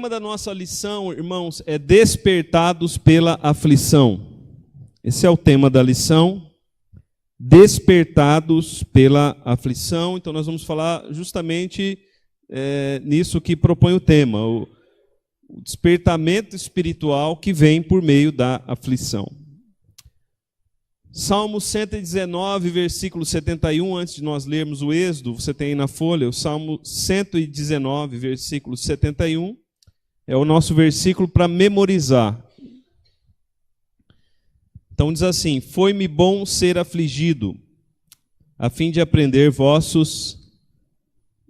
tema da nossa lição, irmãos, é despertados pela aflição. Esse é o tema da lição, despertados pela aflição. Então nós vamos falar justamente nisso que propõe o tema, o despertamento espiritual que vem por meio da aflição. Salmo 119, versículo 71, antes de nós lermos o Êxodo, você tem aí na folha, o Salmo 119, versículo 71, é o nosso versículo para memorizar. Então diz assim: foi-me bom ser afligido, a fim de aprender vossos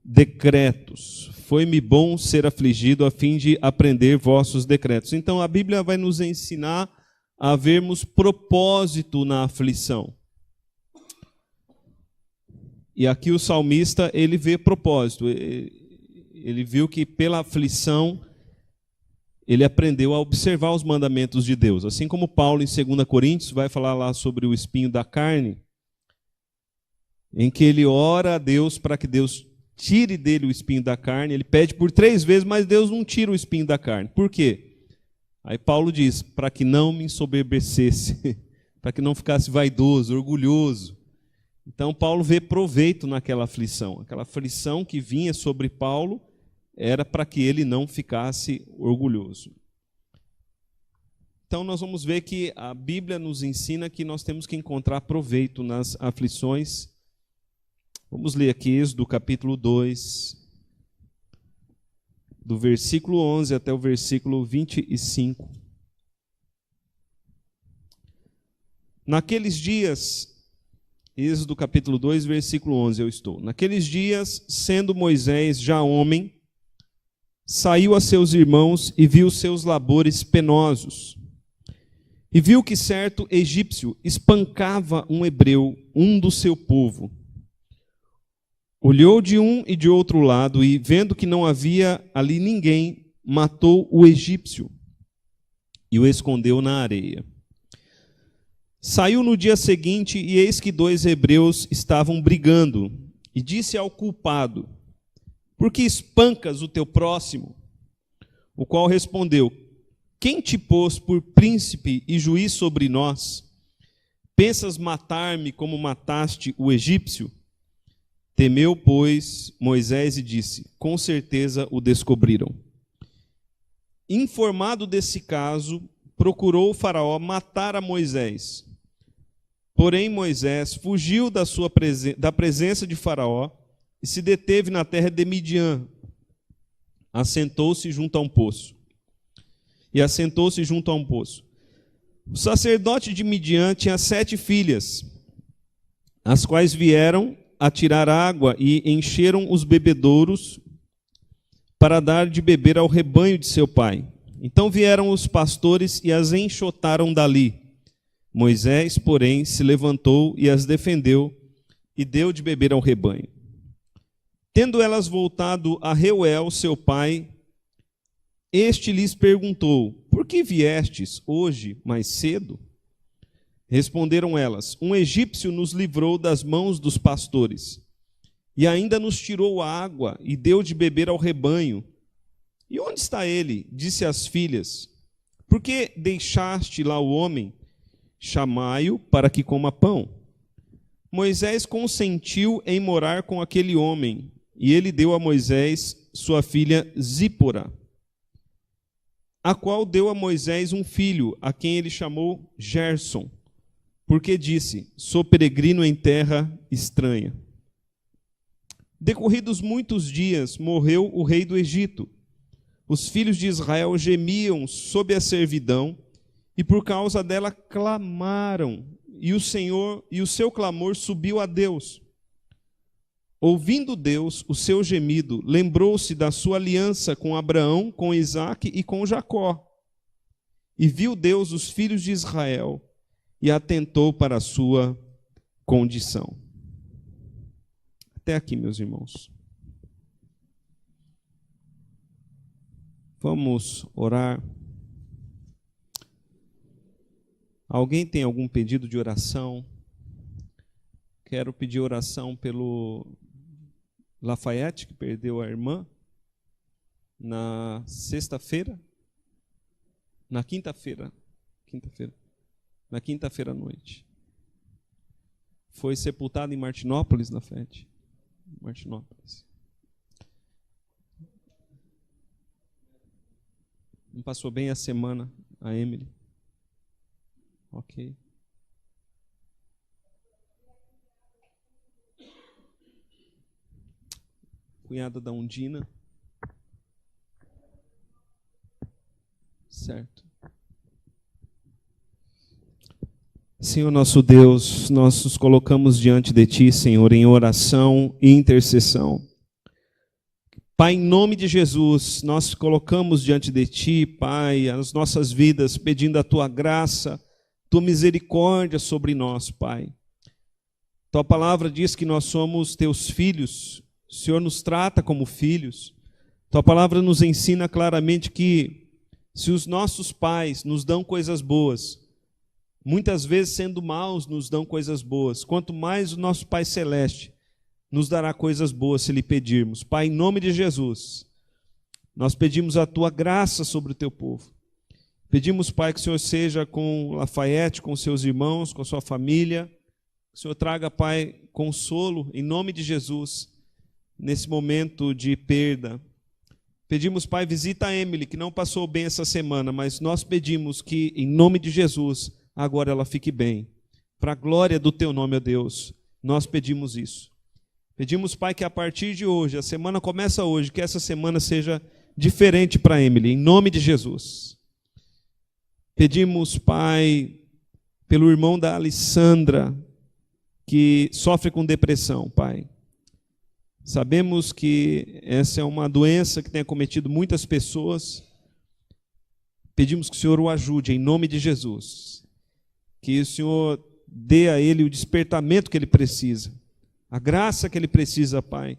decretos. Foi-me bom ser afligido, a fim de aprender vossos decretos. Então a Bíblia vai nos ensinar a vermos propósito na aflição. E aqui o salmista, ele vê propósito. Ele viu que pela aflição, ele aprendeu a observar os mandamentos de Deus. Assim como Paulo, em 2 Coríntios, vai falar lá sobre o espinho da carne, em que ele ora a Deus para que Deus tire dele o espinho da carne. Ele pede por 3 vezes, mas Deus não tira o espinho da carne. Por quê? Aí Paulo diz, para que não me ensoberbecesse, para que não ficasse vaidoso, orgulhoso. Então Paulo vê proveito naquela aflição. Aquela aflição que vinha sobre Paulo era para que ele não ficasse orgulhoso. Então nós vamos ver que a Bíblia nos ensina que nós temos que encontrar proveito nas aflições. Vamos ler aqui Êxodo capítulo 2, do versículo 11 até o versículo 25. Naqueles dias, Êxodo capítulo 2, versículo 11, eu estou. Naqueles dias, sendo Moisés já homem, saiu a seus irmãos e viu seus labores penosos. E viu que certo egípcio espancava um hebreu, um do seu povo. Olhou de um e de outro lado e, vendo que não havia ali ninguém, matou o egípcio e o escondeu na areia. Saiu no dia seguinte e eis que 2 hebreus estavam brigando. E disse ao culpado: por que espancas o teu próximo? O qual respondeu: quem te pôs por príncipe e juiz sobre nós? Pensas matar-me como mataste o egípcio? Temeu, pois, Moisés e disse: com certeza o descobriram. Informado desse caso, procurou o faraó matar a Moisés. Porém, Moisés fugiu da presença de faraó e se deteve na terra de Midian. Assentou-se junto a um poço. O sacerdote de Midian tinha 7 filhas, as quais vieram a tirar água e encheram os bebedouros para dar de beber ao rebanho de seu pai. Então vieram os pastores e as enxotaram dali. Moisés, porém, se levantou e as defendeu e deu de beber ao rebanho. Tendo elas voltado a Reuel, seu pai, este lhes perguntou: por que viestes hoje mais cedo? Responderam elas: um egípcio nos livrou das mãos dos pastores, e ainda nos tirou a água e deu de beber ao rebanho. E onde está ele? Disse às filhas: por que deixaste lá o homem? Chamai-o para que coma pão. Moisés consentiu em morar com aquele homem, e ele deu a Moisés sua filha Zípora, a qual deu a Moisés um filho, a quem ele chamou Gerson, porque disse: sou peregrino em terra estranha. Decorridos muitos dias, morreu o rei do Egito. Os filhos de Israel gemiam sob a servidão, e por causa dela clamaram, e o seu clamor subiu a Deus. Ouvindo Deus o seu gemido, lembrou-se da sua aliança com Abraão, com Isaque e com Jacó. E viu Deus os filhos de Israel, e atentou para a sua condição. Até aqui, meus irmãos. Vamos orar. Alguém tem algum pedido de oração? Quero pedir oração pelo Lafayette, que perdeu a irmã. na sexta-feira, na quinta-feira à noite. Foi sepultado em Martinópolis, na FET. Martinópolis. Não passou bem a semana, a Emily? Ok. Cunhada da Undina. Certo. Senhor nosso Deus, nós nos colocamos diante de Ti, Senhor, em oração e intercessão. Pai, em nome de Jesus, nós colocamos diante de Ti, Pai, as nossas vidas, pedindo a Tua graça, Tua misericórdia sobre nós, Pai. Tua palavra diz que nós somos Teus filhos, o Senhor nos trata como filhos. Tua palavra nos ensina claramente que se os nossos pais nos dão coisas boas, muitas vezes sendo maus nos dão coisas boas, quanto mais o nosso Pai Celeste nos dará coisas boas se lhe pedirmos. Pai, em nome de Jesus, nós pedimos a Tua graça sobre o Teu povo. Pedimos, Pai, que o Senhor seja com Lafayette, com seus irmãos, com a sua família. Que o Senhor traga, Pai, consolo, em nome de Jesus, nesse momento de perda. Pedimos, Pai, visita a Emily, que não passou bem essa semana, mas nós pedimos que, em nome de Jesus, agora ela fique bem. Para a glória do Teu nome, ó Deus, nós pedimos isso. Pedimos, Pai, que a partir de hoje, a semana começa hoje, que essa semana seja diferente para a Emily, em nome de Jesus. Pedimos, Pai, pelo irmão da Alessandra, que sofre com depressão, Pai. Sabemos que essa é uma doença que tem acometido muitas pessoas. Pedimos que o Senhor o ajude, em nome de Jesus. Que o Senhor dê a ele o despertamento que ele precisa, a graça que ele precisa, Pai.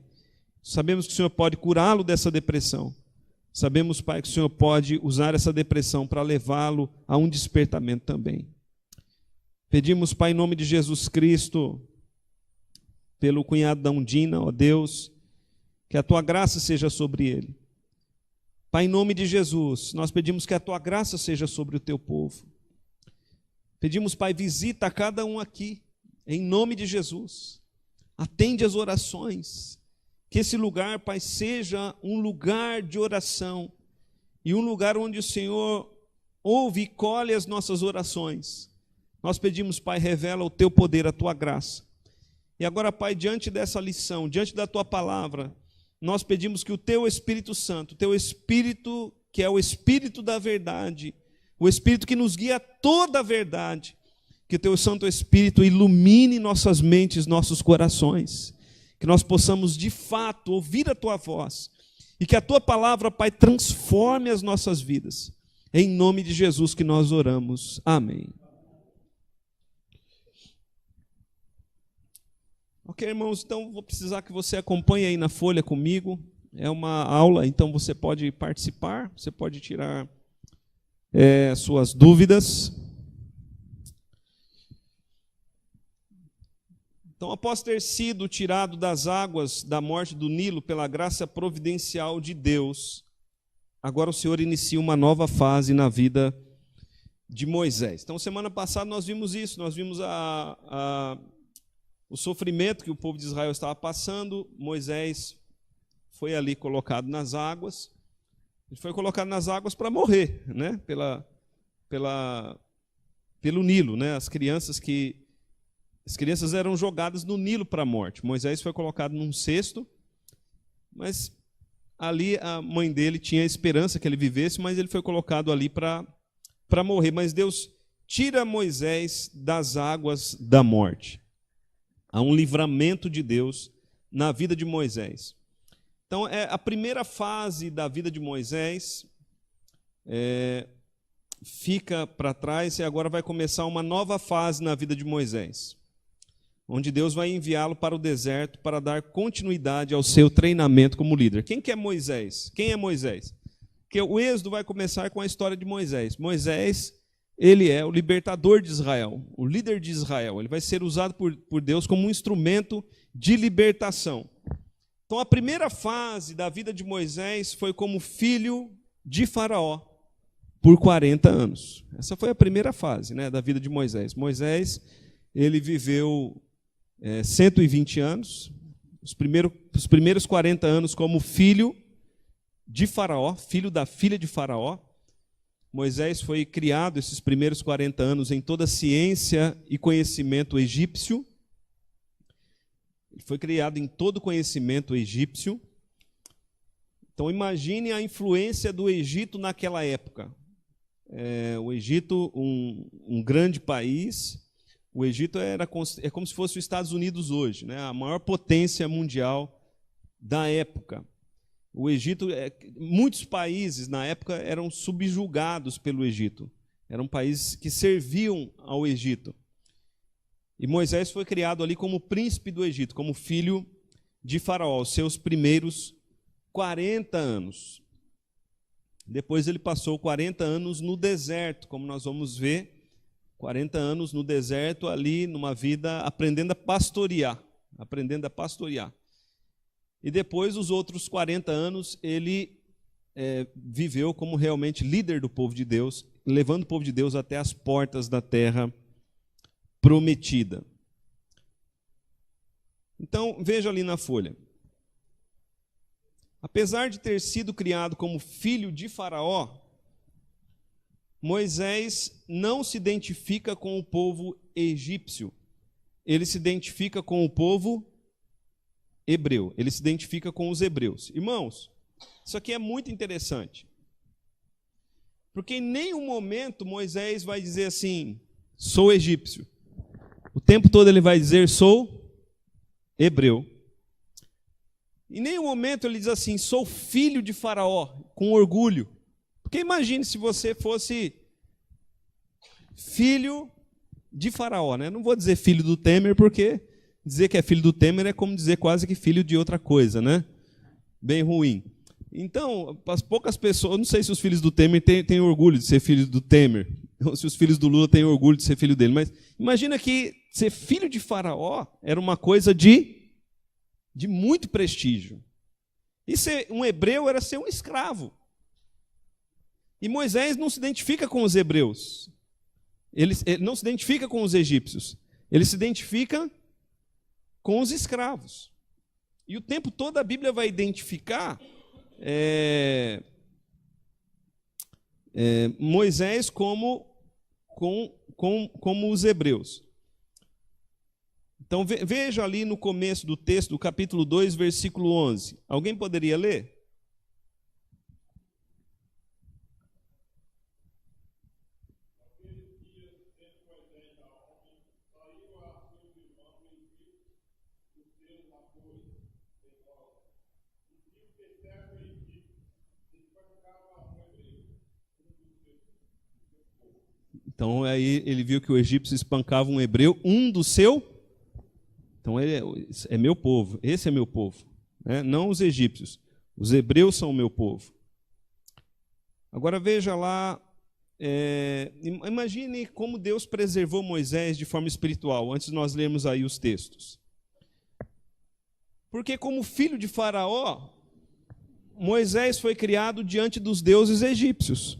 Sabemos que o Senhor pode curá-lo dessa depressão. Sabemos, Pai, que o Senhor pode usar essa depressão para levá-lo a um despertamento também. Pedimos, Pai, em nome de Jesus Cristo, pelo cunhado da Undina, ó Deus, que a Tua graça seja sobre ele. Pai, em nome de Jesus, nós pedimos que a Tua graça seja sobre o Teu povo. Pedimos, Pai, visita a cada um aqui, em nome de Jesus. Atende as orações. Que esse lugar, Pai, seja um lugar de oração e um lugar onde o Senhor ouve e colhe as nossas orações. Nós pedimos, Pai, revela o Teu poder, a Tua graça. E agora, Pai, diante dessa lição, diante da Tua palavra, nós pedimos que o Teu Espírito Santo, o Teu Espírito, que é o Espírito da verdade, o Espírito que nos guia a toda a verdade, que o Teu Santo Espírito ilumine nossas mentes, nossos corações, que nós possamos de fato ouvir a Tua voz e que a Tua palavra, Pai, transforme as nossas vidas. Em nome de Jesus que nós oramos. Amém. Ok, irmãos, então vou precisar que você acompanhe aí na folha comigo. É uma aula, então você pode participar, você pode tirar suas dúvidas. Então, após ter sido tirado das águas da morte do Nilo pela graça providencial de Deus, agora o Senhor inicia uma nova fase na vida de Moisés. Então, semana passada nós vimos isso, nós vimos o sofrimento que o povo de Israel estava passando. Moisés foi ali colocado nas águas. Ele foi colocado nas águas para morrer, né? Pelo Nilo, né? As crianças eram jogadas no Nilo para a morte. Moisés foi colocado num cesto, mas ali a mãe dele tinha esperança que ele vivesse, mas ele foi colocado ali para morrer. Mas Deus tira Moisés das águas da morte. Há um livramento de Deus na vida de Moisés. Então, a primeira fase da vida de Moisés fica para trás e agora vai começar uma nova fase na vida de Moisés, onde Deus vai enviá-lo para o deserto para dar continuidade ao seu treinamento como líder. Quem que é Moisés? Quem é Moisés? Porque o Êxodo vai começar com a história de Moisés. Moisés, ele é o libertador de Israel, o líder de Israel. Ele vai ser usado por Deus como um instrumento de libertação. Então, a primeira fase da vida de Moisés foi como filho de Faraó por 40 anos. Essa foi a primeira fase, né, da vida de Moisés. Moisés, ele viveu 120 anos, os primeiros 40 anos como filho de Faraó, filho da filha de Faraó. Moisés foi criado esses primeiros 40 anos em toda a ciência e conhecimento egípcio. Ele foi criado em todo o conhecimento egípcio. Então imagine a influência do Egito naquela época. O Egito, um grande país. O Egito é como se fosse os Estados Unidos hoje, né? A maior potência mundial da época. O Egito, muitos países na época eram subjugados pelo Egito. Eram países que serviam ao Egito. E Moisés foi criado ali como príncipe do Egito, como filho de Faraó, os seus primeiros 40 anos. Depois ele passou 40 anos no deserto, como nós vamos ver, 40 anos no deserto ali, numa vida aprendendo a pastorear. E depois, os outros 40 anos, ele viveu como realmente líder do povo de Deus, levando o povo de Deus até as portas da terra prometida. Então, veja ali na folha. Apesar de ter sido criado como filho de Faraó, Moisés não se identifica com o povo egípcio. Ele se identifica com o povo hebreu. Ele se identifica com os hebreus. Irmãos, isso aqui é muito interessante. Porque em nenhum momento Moisés vai dizer assim, sou egípcio. O tempo todo ele vai dizer, sou hebreu. Em nenhum momento ele diz assim, sou filho de Faraó, com orgulho. Porque imagine se você fosse filho de Faraó, né? Não vou dizer filho do Temer, porque dizer que é filho do Temer é como dizer quase que filho de outra coisa, né? Bem ruim. Então, as poucas pessoas, não sei se os filhos do Temer têm orgulho de ser filhos do Temer, ou se os filhos do Lula têm orgulho de ser filho dele, mas imagina que ser filho de Faraó era uma coisa de muito prestígio. E ser um hebreu era ser um escravo. E Moisés não se identifica com os hebreus. Ele não se identifica com os egípcios. Ele se identifica com os escravos. E o tempo todo a Bíblia vai identificar Moisés como os hebreus. Então veja ali no começo do texto, do capítulo 2, versículo 11. Alguém poderia ler? Então aí ele viu que o egípcio espancava um hebreu, um do seu. Então ele é meu povo, esse é meu povo, né? Não os egípcios. Os hebreus são o meu povo. Agora veja lá, imagine como Deus preservou Moisés de forma espiritual, antes de nós lermos aí os textos. Porque como filho de Faraó, Moisés foi criado diante dos deuses egípcios.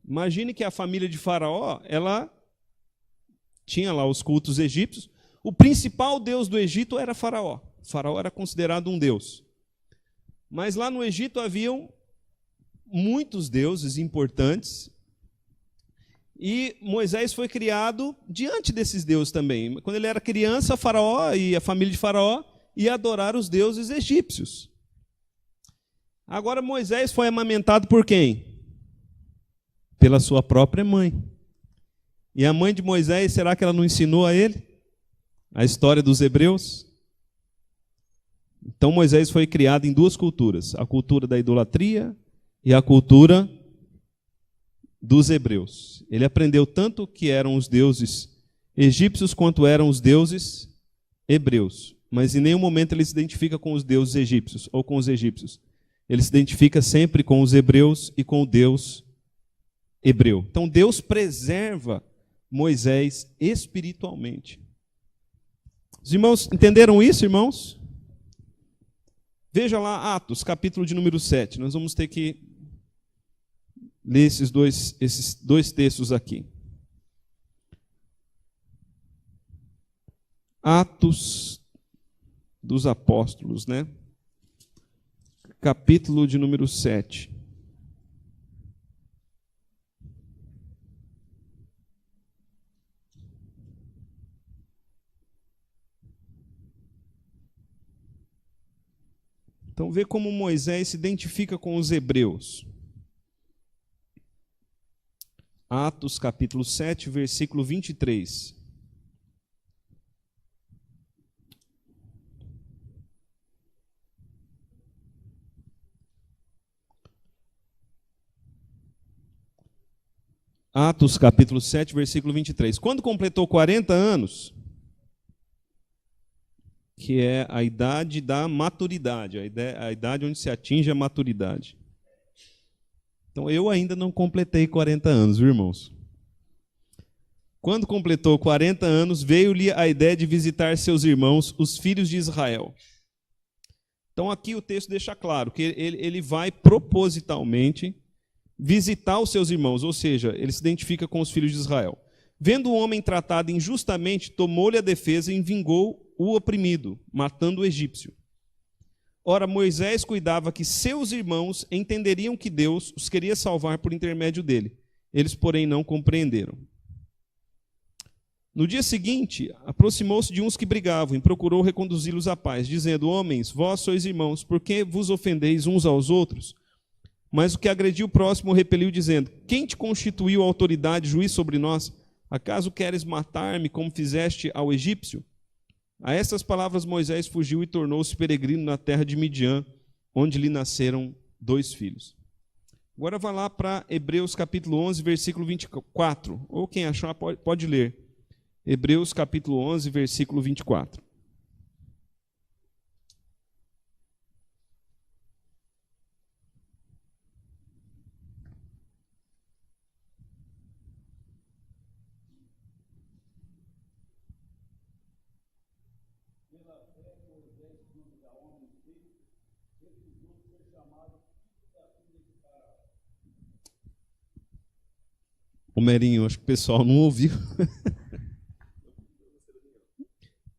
Imagine que a família de Faraó, ela tinha lá os cultos egípcios. O principal deus do Egito era Faraó. Faraó era considerado um deus. Mas lá no Egito haviam muitos deuses importantes. E Moisés foi criado diante desses deuses também. Quando ele era criança, Faraó e a família de Faraó ia adorar os deuses egípcios. Agora Moisés foi amamentado por quem? Pela sua própria mãe. E a mãe de Moisés, será que ela não ensinou a ele a história dos hebreus? Então Moisés foi criado em duas culturas, a cultura da idolatria e a cultura dos hebreus. Ele aprendeu tanto que eram os deuses egípcios quanto eram os deuses hebreus. Mas em nenhum momento ele se identifica com os deuses egípcios ou com os egípcios. Ele se identifica sempre com os hebreus e com o Deus hebreu. Então Deus preserva Moisés espiritualmente. Os irmãos entenderam isso, irmãos? Veja lá Atos, capítulo de número 7. Nós vamos ter que ler esses dois textos aqui. Atos dos Apóstolos, né? Capítulo de número 7. Então, vê como Moisés se identifica com os hebreus. Atos, capítulo 7, versículo 23. Atos, capítulo 7, versículo 23. Quando completou 40 anos, que é a idade da maturidade, a idade onde se atinge a maturidade. Então, eu ainda não completei 40 anos, viu, irmãos? Quando completou 40 anos, veio-lhe a ideia de visitar seus irmãos, os filhos de Israel. Então, aqui o texto deixa claro que ele vai propositalmente visitar os seus irmãos, ou seja, ele se identifica com os filhos de Israel. Vendo o homem tratado injustamente, tomou-lhe a defesa e vingou o oprimido, matando o egípcio. Ora, Moisés cuidava que seus irmãos entenderiam que Deus os queria salvar por intermédio dele. Eles, porém, não compreenderam. No dia seguinte, aproximou-se de uns que brigavam e procurou reconduzi-los à paz, dizendo: homens, vós sois irmãos, por que vos ofendeis uns aos outros? Mas o que agrediu o próximo repeliu, dizendo: quem te constituiu autoridade, juiz sobre nós? Acaso queres matar-me como fizeste ao egípcio? A estas palavras Moisés fugiu e tornou-se peregrino na terra de Midian, onde lhe nasceram 2 filhos. Agora vá lá para Hebreus capítulo 11, versículo 24. Ou quem achar pode ler. Hebreus capítulo 11, versículo 24. O Merinho, acho que o pessoal não ouviu.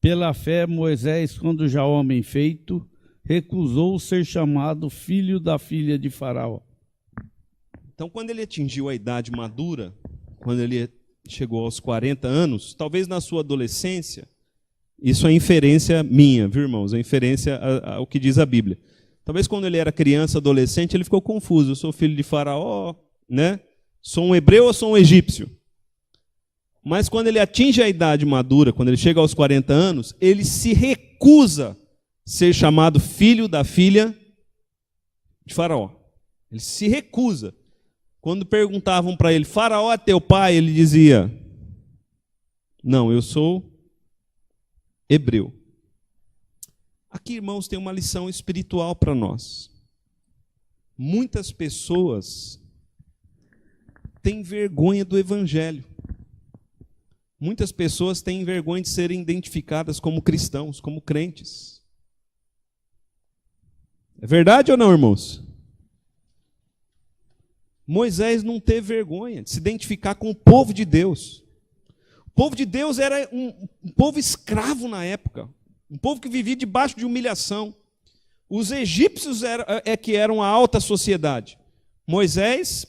Pela fé, Moisés, quando já homem feito, recusou ser chamado filho da filha de Faraó. Então, quando ele atingiu a idade madura, quando ele chegou aos 40 anos, talvez na sua adolescência, isso é inferência minha, viu, irmãos? É inferência ao que diz a Bíblia. Talvez quando ele era criança, adolescente, ele ficou confuso. Eu sou filho de Faraó, né? Sou um hebreu ou sou um egípcio? Mas quando ele atinge a idade madura, quando ele chega aos 40 anos, ele se recusa a ser chamado filho da filha de Faraó. Ele se recusa. Quando perguntavam para ele: Faraó é teu pai? Ele dizia: não, eu sou hebreu. Aqui, irmãos, tem uma lição espiritual para nós. Muitas pessoas têm vergonha do evangelho. Muitas pessoas têm vergonha de serem identificadas como cristãos, como crentes. É verdade ou não, irmãos? Moisés não teve vergonha de se identificar com o povo de Deus. O povo de Deus era um povo escravo na época, um povo que vivia debaixo de humilhação. Os egípcios que eram a alta sociedade. Moisés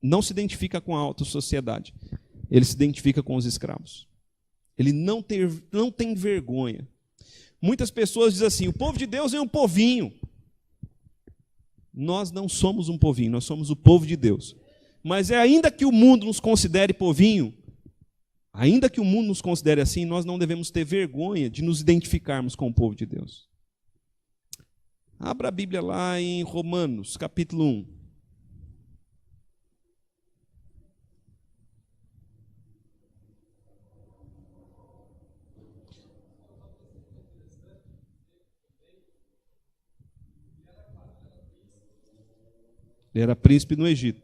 não se identifica com a alta sociedade. Ele se identifica com os escravos. Ele não tem vergonha. Muitas pessoas dizem assim: o povo de Deus é um povinho. Nós não somos um povinho, nós somos o povo de Deus. Mas ainda que o mundo nos considere povinho, ainda que o mundo nos considere assim, nós não devemos ter vergonha de nos identificarmos com o povo de Deus. Abra a Bíblia lá em Romanos, capítulo 1. Ele era príncipe no Egito.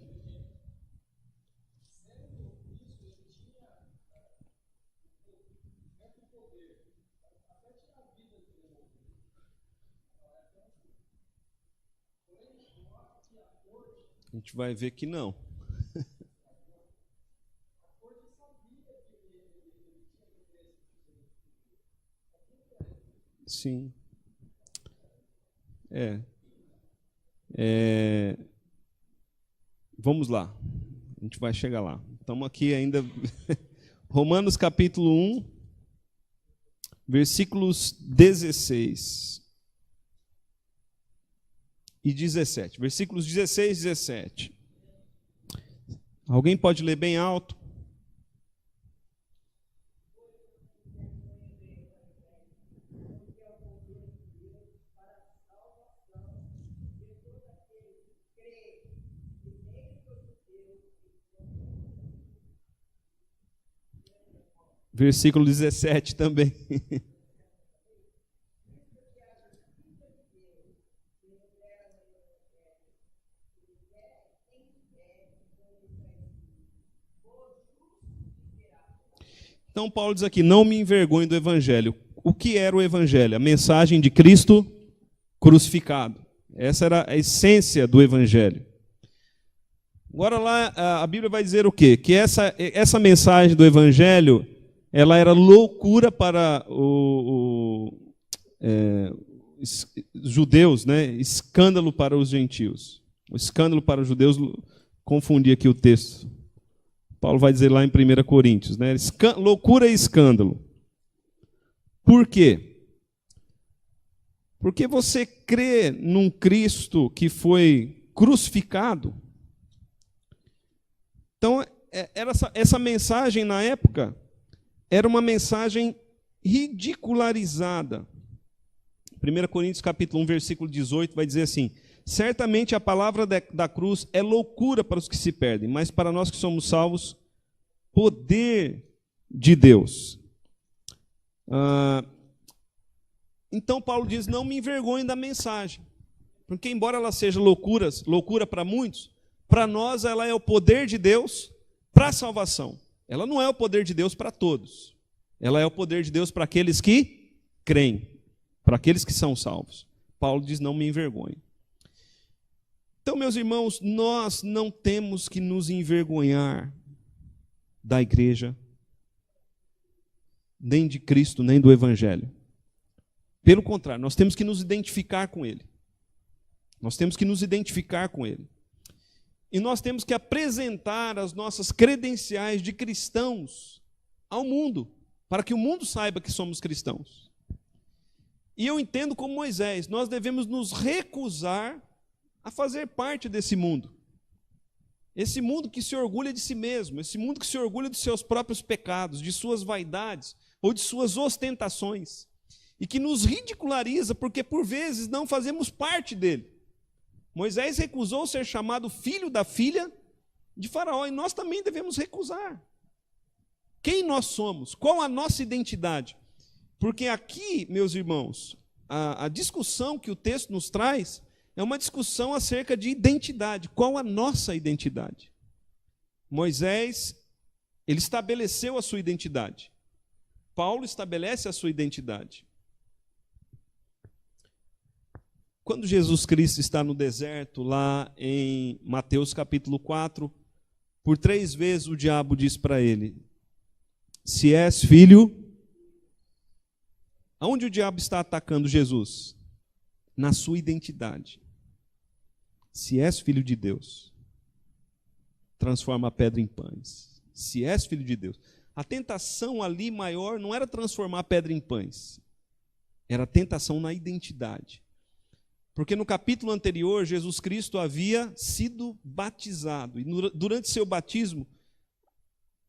A gente vai ver que não. Sim. Vamos lá. A gente vai chegar lá. Estamos aqui ainda. Romanos capítulo 1, versículos 16 e 17. Versículos 16 e 17. Alguém pode ler bem alto? Versículo 17 também. Então Paulo diz aqui, não me envergonhe do evangelho. O que era o evangelho? A mensagem de Cristo crucificado. Essa era a essência do evangelho. Agora lá a Bíblia vai dizer o quê? Que essa mensagem do evangelho, ela era loucura para os judeus, né? Escândalo para os gentios. O escândalo para os judeus, confundi aqui o texto. Paulo vai dizer lá em 1 Coríntios, né? Loucura e escândalo. Por quê? Porque você crê num Cristo que foi crucificado. Então, essa mensagem na época era uma mensagem ridicularizada. 1 Coríntios capítulo 1, versículo 18, vai dizer assim, certamente a palavra da cruz é loucura para os que se perdem, mas para nós que somos salvos, poder de Deus. Então Paulo diz, não me envergonhe da mensagem, porque embora ela seja loucura para muitos, para nós ela é o poder de Deus para a salvação. Ela não é o poder de Deus para todos. Ela é o poder de Deus para aqueles que creem, para aqueles que são salvos. Paulo diz, não me envergonhe. Então, meus irmãos, nós não temos que nos envergonhar da igreja, nem de Cristo, nem do Evangelho. Pelo contrário, nós temos que nos identificar com Ele. Nós temos que nos identificar com Ele. E nós temos que apresentar as nossas credenciais de cristãos ao mundo, para que o mundo saiba que somos cristãos. E eu entendo como Moisés, nós devemos nos recusar a fazer parte desse mundo. Esse mundo que se orgulha de si mesmo, esse mundo que se orgulha dos seus próprios pecados, de suas vaidades ou de suas ostentações, e que nos ridiculariza porque por vezes não fazemos parte dele. Moisés recusou ser chamado filho da filha de Faraó, e nós também devemos recusar. Quem nós somos? Qual a nossa identidade? Porque aqui, meus irmãos, a discussão que o texto nos traz é uma discussão acerca de identidade. Qual a nossa identidade? Moisés, ele estabeleceu a sua identidade. Paulo estabelece a sua identidade. Quando Jesus Cristo está no deserto, lá em Mateus capítulo 4, por 3 vezes o diabo diz para ele, se és filho... Aonde o diabo está atacando Jesus? Na sua identidade. Se és filho de Deus, transforma a pedra em pães. Se és filho de Deus. A tentação ali maior não era transformar a pedra em pães. Era a tentação na identidade. Porque no capítulo anterior, Jesus Cristo havia sido batizado. E durante seu batismo,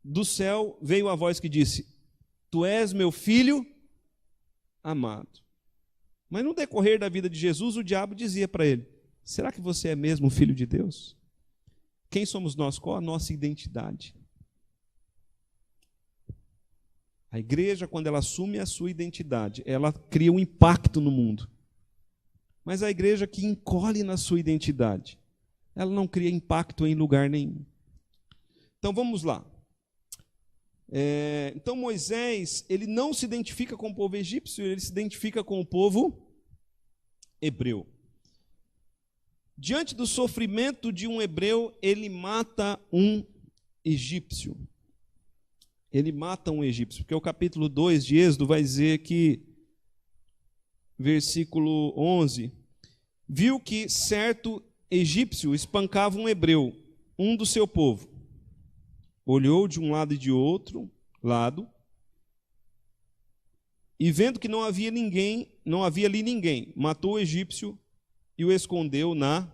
do céu veio a voz que disse, tu és meu filho amado. Mas no decorrer da vida de Jesus, o diabo dizia para ele, será que você é mesmo filho de Deus? Quem somos nós? Qual a nossa identidade? A igreja, quando ela assume a sua identidade, ela cria um impacto no mundo. Mas a igreja que encolhe na sua identidade, ela não cria impacto em lugar nenhum. Então vamos lá. Então Moisés, ele não se identifica com o povo egípcio, ele se identifica com o povo hebreu. Diante do sofrimento de um hebreu, ele mata um egípcio. Ele mata um egípcio, porque o capítulo 2 de Êxodo vai dizer que, versículo 11, viu que certo egípcio espancava um hebreu, um do seu povo. Olhou de um lado e de outro lado, e vendo que não havia ali ninguém, matou o egípcio e o escondeu na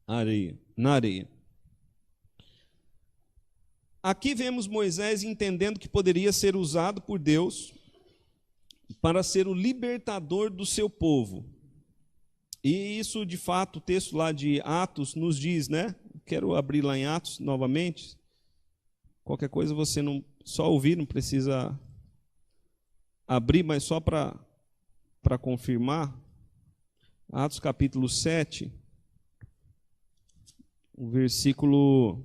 areia. Aqui vemos Moisés entendendo que poderia ser usado por Deus para ser o libertador do seu povo. E isso, de fato, o texto lá de Atos nos diz, né? Quero abrir lá em Atos novamente. Qualquer coisa você não só ouvir, não precisa abrir, mas só para confirmar. Atos capítulo 7, o versículo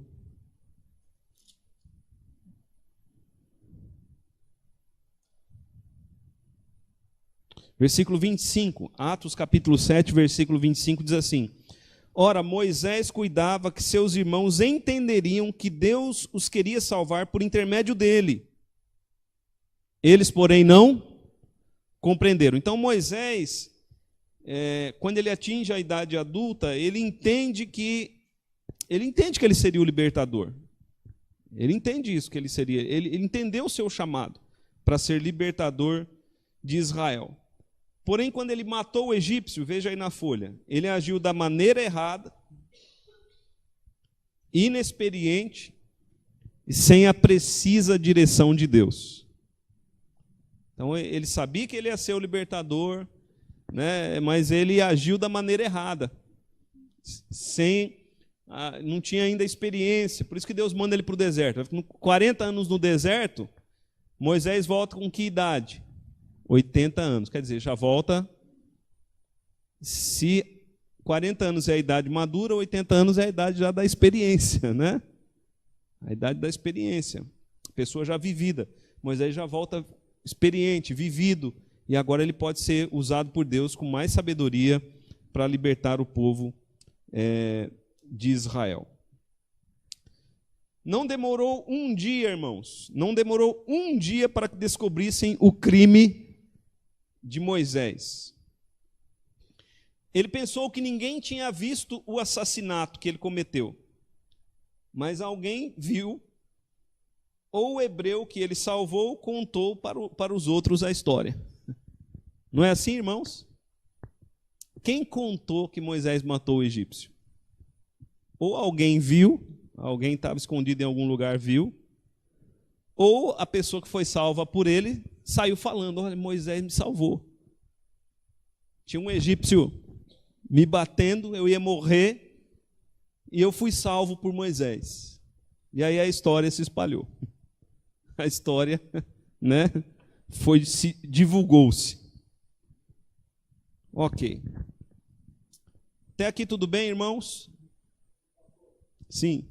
25, Atos capítulo 7, versículo 25, diz assim: ora, Moisés cuidava que seus irmãos entenderiam que Deus os queria salvar por intermédio dele. Eles, porém, não compreenderam. Então, Moisés, quando ele atinge a idade adulta, ele entende que ele seria o libertador. Ele entende isso, que ele seria. Ele entendeu o seu chamado para ser libertador de Israel. Porém, quando ele matou o egípcio, veja aí na folha, ele agiu da maneira errada, inexperiente e sem a precisa direção de Deus. Então, ele sabia que ele ia ser o libertador, né, mas ele agiu da maneira errada, não tinha ainda experiência. Por isso que Deus manda ele para o deserto. 40 anos no deserto, Moisés volta com que idade? 80 anos, quer dizer, já volta, se 40 anos é a idade madura, 80 anos é a idade já da experiência, né? A idade da experiência, pessoa já vivida. Moisés já volta experiente, vivido, e agora ele pode ser usado por Deus com mais sabedoria para libertar o povo de Israel. Não demorou um dia, irmãos, não demorou um dia para que descobrissem o crime de Moisés. Ele pensou que ninguém tinha visto o assassinato que ele cometeu, mas alguém viu, ou o hebreu que ele salvou contou para os outros a história. Não é assim, irmãos? Quem contou que Moisés matou o egípcio? Ou alguém viu, alguém estava escondido em algum lugar, viu, ou a pessoa que foi salva por ele saiu falando: olha, Moisés me salvou. Tinha um egípcio me batendo, eu ia morrer, e eu fui salvo por Moisés. E aí a história se espalhou. A história, né, divulgou-se. Ok. Até aqui tudo bem, irmãos? Sim.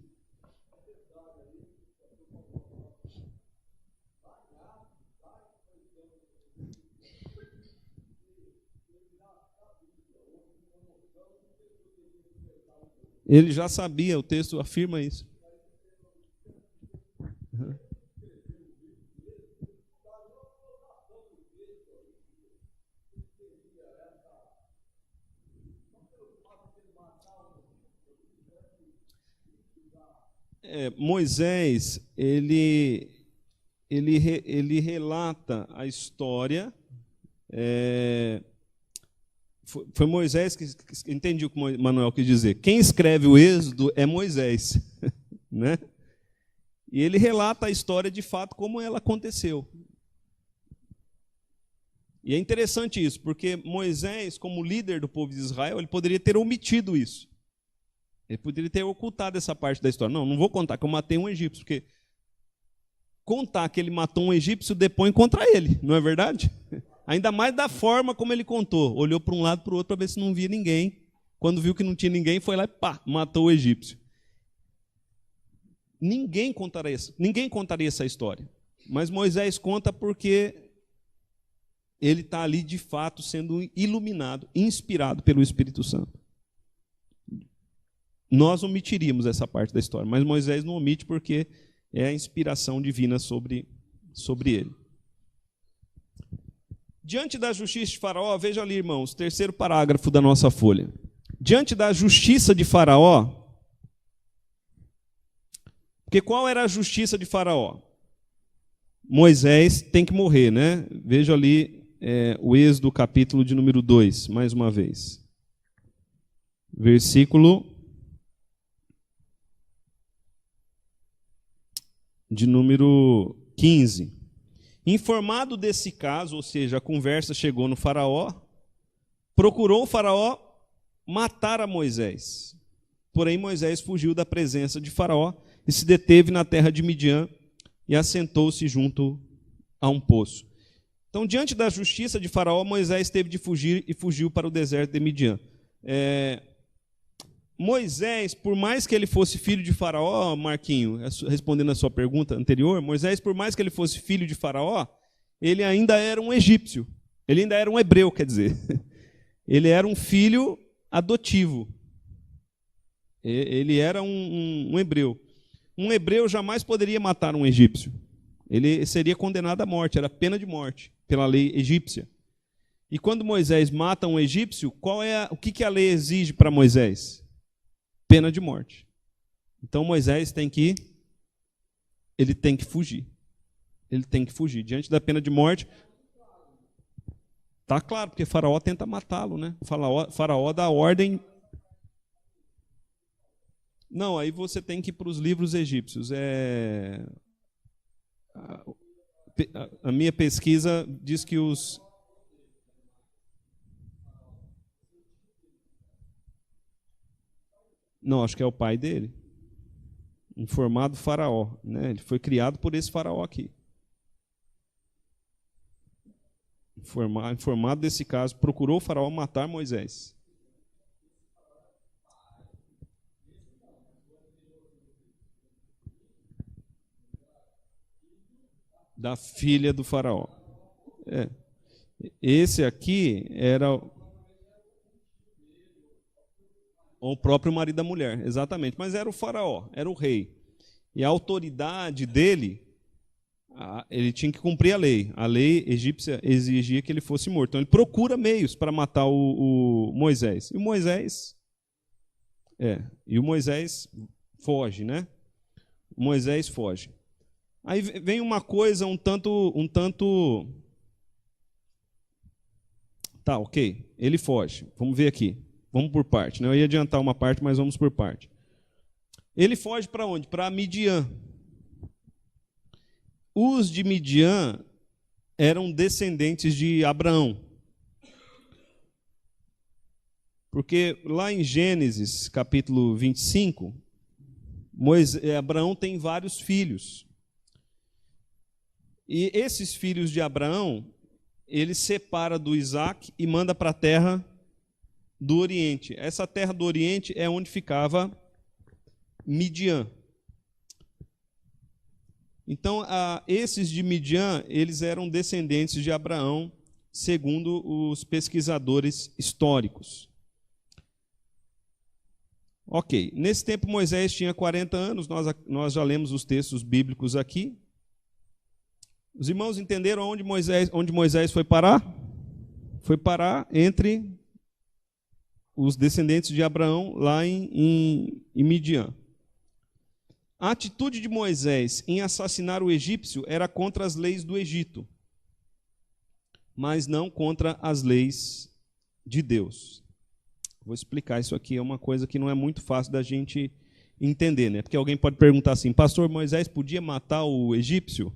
Ele já sabia, o texto afirma isso. Moisés, ele relata a história. Foi Moisés que entendi o que o Manuel quis dizer. Quem escreve o Êxodo é Moisés, né? E ele relata a história de fato como ela aconteceu. E é interessante isso, porque Moisés, como líder do povo de Israel, ele poderia ter omitido isso. Ele poderia ter ocultado essa parte da história. Não vou contar que eu matei um egípcio, porque contar que ele matou um egípcio depõe contra ele, não é verdade? Ainda mais da forma como ele contou. Olhou para um lado e para o outro para ver se não via ninguém. Quando viu que não tinha ninguém, foi lá e pá, matou o egípcio. Ninguém contaria essa história. Mas Moisés conta porque ele está ali de fato sendo iluminado, inspirado pelo Espírito Santo. nós omitiríamos essa parte da história, mas Moisés não omite porque é a inspiração divina sobre ele. Diante da justiça de Faraó, veja ali, irmãos, terceiro parágrafo da nossa folha. Diante da justiça de Faraó, porque qual era a justiça de Faraó? Moisés tem que morrer, né? Veja ali o Êxodo, capítulo de número 2, mais uma vez. Versículo de número 15. Informado desse caso, ou seja, a conversa chegou no Faraó, procurou o Faraó matar a Moisés. Porém, Moisés fugiu da presença de Faraó e se deteve na terra de Midian e assentou-se junto a um poço. Então, diante da justiça de Faraó, Moisés teve de fugir e fugiu para o deserto de Midian. Moisés, por mais que ele fosse filho de Faraó, Marquinho, respondendo a sua pergunta anterior, Moisés, por mais que ele fosse filho de Faraó, ele ainda era um egípcio. Ele ainda era um hebreu, quer dizer. Ele era um filho adotivo. Ele era um hebreu. Um hebreu jamais poderia matar um egípcio. Ele seria condenado à morte, era pena de morte, pela lei egípcia. E quando Moisés mata um egípcio, o que a lei exige para Moisés? Pena de morte. Então Moisés tem que fugir. Ele tem que fugir. Diante da pena de morte, está claro, porque Faraó tenta matá-lo, né? Faraó dá ordem. Não, aí você tem que ir para os livros egípcios. A minha pesquisa diz que os... Não, acho que é o pai dele. Informado Faraó, né? Ele foi criado por esse Faraó aqui. Informado desse caso, procurou o Faraó matar Moisés. Da filha do Faraó. Esse aqui era o próprio marido da mulher, exatamente. Mas era o Faraó, era o rei. E a autoridade dele, ele tinha que cumprir a lei. A lei egípcia exigia que ele fosse morto. Então ele procura meios para matar o Moisés. E o Moisés foge, né? O Moisés foge. Aí vem uma coisa um tanto... Tá, ok. Ele foge. Vamos ver aqui. Vamos por parte. Eu ia adiantar uma parte, mas vamos por parte. Ele foge para onde? Para Midian. Os de Midian eram descendentes de Abraão. Porque lá em Gênesis, capítulo 25, Abraão tem vários filhos. E esses filhos de Abraão, ele separa do Isaac e manda para a terra do Oriente. Essa terra do Oriente é onde ficava Midian. Então, esses de Midian, eles eram descendentes de Abraão, segundo os pesquisadores históricos. Ok, nesse tempo Moisés tinha 40 anos, nós já lemos os textos bíblicos aqui. Os irmãos entenderam onde Moisés foi parar? Foi parar entre os descendentes de Abraão, lá em Midian. A atitude de Moisés em assassinar o egípcio era contra as leis do Egito, mas não contra as leis de Deus. Vou explicar isso aqui, é uma coisa que não é muito fácil da gente entender, né? Porque alguém pode perguntar assim, pastor, Moisés podia matar o egípcio?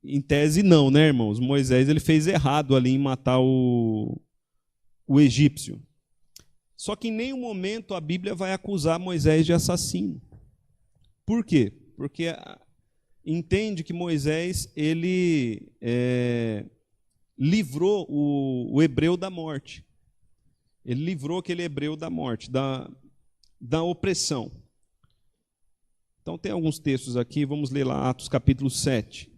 Em tese não, né, irmãos? Moisés ele fez errado ali em matar o egípcio. Só que em nenhum momento a Bíblia vai acusar Moisés de assassino. Por quê? Porque entende que Moisés ele livrou o hebreu da morte. Ele livrou aquele hebreu da morte, da opressão. Então tem alguns textos aqui, vamos ler lá Atos capítulo 7.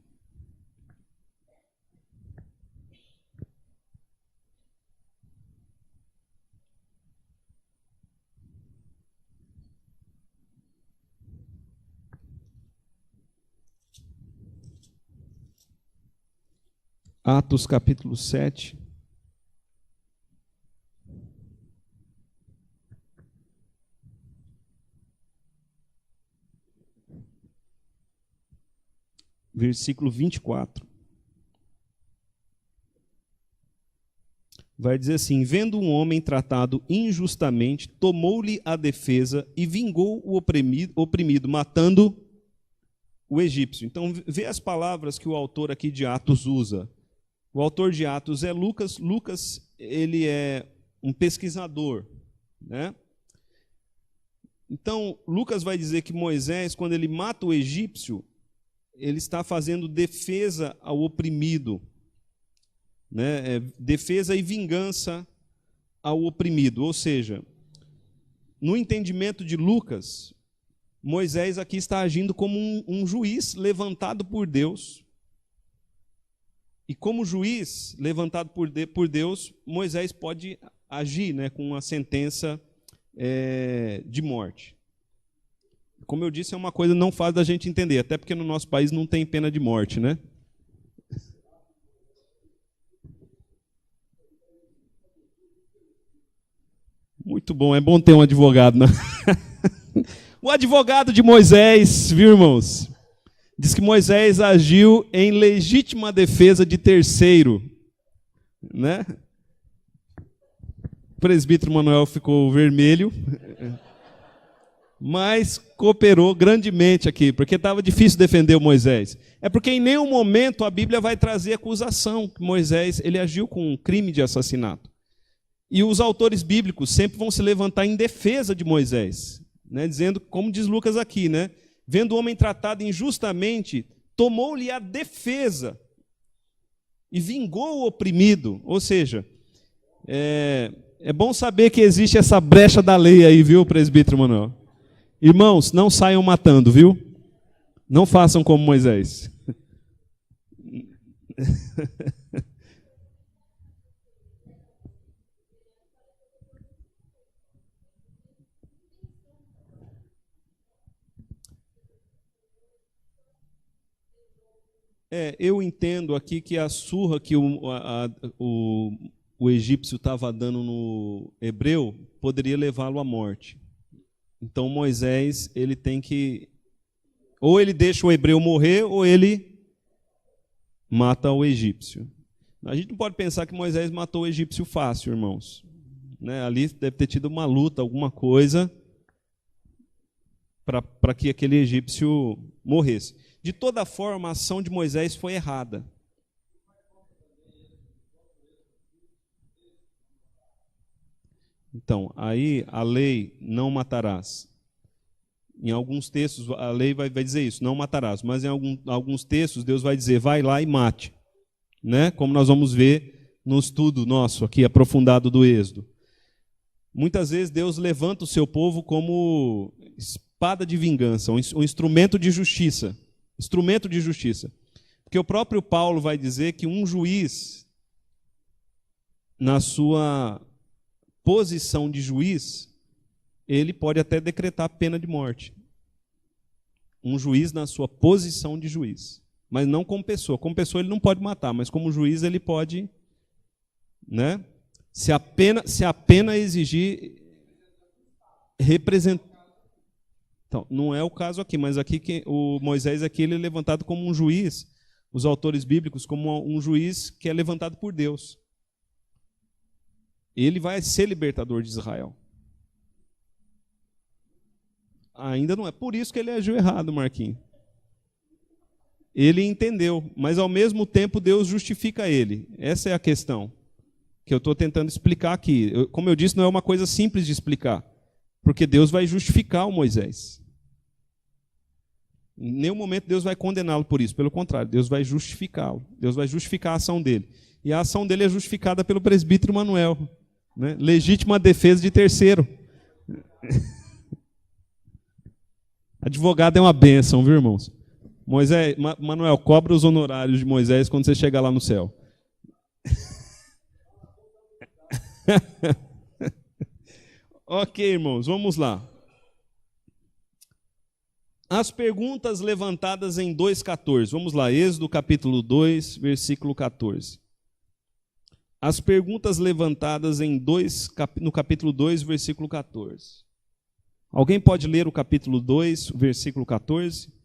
Atos capítulo 7. Versículo 24. Vai dizer assim: vendo um homem tratado injustamente, tomou-lhe a defesa e vingou o oprimido, matando o egípcio. Então, vê as palavras que o autor aqui de Atos usa. O autor de Atos é Lucas. Lucas, ele é um pesquisador, né? Então, Lucas vai dizer que Moisés, quando ele mata o egípcio, ele está fazendo defesa ao oprimido, né? Defesa e vingança ao oprimido. Ou seja, no entendimento de Lucas, Moisés aqui está agindo como um juiz levantado por Deus. E como juiz levantado por Deus, Moisés pode agir, né, com uma sentença de morte. Como eu disse, é uma coisa não fácil da gente entender, até porque no nosso país não tem pena de morte, né? Muito bom, é bom ter um advogado, né? O advogado de Moisés, viu, irmãos? Diz que Moisés agiu em legítima defesa de terceiro, né? O presbítero Manuel ficou vermelho, mas cooperou grandemente aqui, porque estava difícil defender o Moisés. É porque em nenhum momento a Bíblia vai trazer acusação que Moisés ele agiu com um crime de assassinato. E os autores bíblicos sempre vão se levantar em defesa de Moisés, né? Dizendo, como diz Lucas aqui, né? Vendo o homem tratado injustamente, tomou-lhe a defesa e vingou o oprimido. Ou seja, é bom saber que existe essa brecha da lei aí, viu, presbítero Manuel? Irmãos, não saiam matando, viu? Não façam como Moisés. Eu entendo aqui que a surra que o egípcio estava dando no hebreu poderia levá-lo à morte. Então Moisés, ele tem que, ou ele deixa o hebreu morrer, ou ele mata o egípcio. A gente não pode pensar que Moisés matou o egípcio fácil, irmãos, né? Ali deve ter tido uma luta, alguma coisa, para que aquele egípcio morresse. De toda forma, a ação de Moisés foi errada. Então, aí a lei não matarás. Em alguns textos a lei vai dizer isso, não matarás. Mas em alguns textos Deus vai dizer, vai lá e mate. Né? Como nós vamos ver no estudo nosso aqui aprofundado do Êxodo. Muitas vezes Deus levanta o seu povo como espada de vingança, um instrumento de justiça. Instrumento de justiça. Porque o próprio Paulo vai dizer que um juiz, na sua posição de juiz, ele pode até decretar pena de morte. Um juiz na sua posição de juiz. Mas não como pessoa. Como pessoa ele não pode matar, mas como juiz ele pode, né? Se a pena exigir representar. Então, não é o caso aqui, mas aqui o Moisés aqui ele é levantado como um juiz, os autores bíblicos como um juiz que é levantado por Deus. Ele vai ser libertador de Israel. Ainda não é. Por isso que ele agiu errado, Marquinhos. Ele entendeu, mas ao mesmo tempo Deus justifica ele. Essa é a questão que eu estou tentando explicar aqui. Como eu disse, não é uma coisa simples de explicar, porque Deus vai justificar o Moisés. Em nenhum momento Deus vai condená-lo por isso. Pelo contrário, Deus vai justificá-lo. Deus vai justificar a ação dele. E a ação dele é justificada pelo presbítero Manuel. Né? Legítima defesa de terceiro. Advogado é uma bênção, viu, irmãos? Manuel, cobra os honorários de Moisés quando você chegar lá no céu. Ok, irmãos, vamos lá. As perguntas levantadas em 2,14. Vamos lá, Êxodo capítulo 2, versículo 14. As perguntas levantadas no capítulo 2, versículo 14. Alguém pode ler o capítulo 2, versículo 14?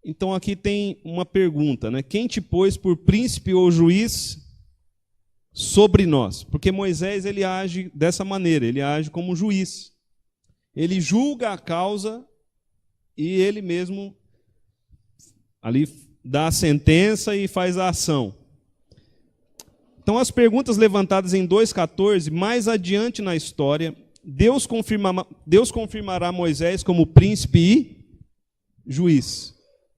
Então aqui tem uma pergunta, né? Quem te pôs por príncipe ou juiz sobre nós? Porque Moisés ele age dessa maneira, ele age como juiz. Ele julga a causa e ele mesmo ali dá a sentença e faz a ação. Então as perguntas levantadas em 2,14, mais adiante na história, Deus confirmará Moisés como príncipe e juiz.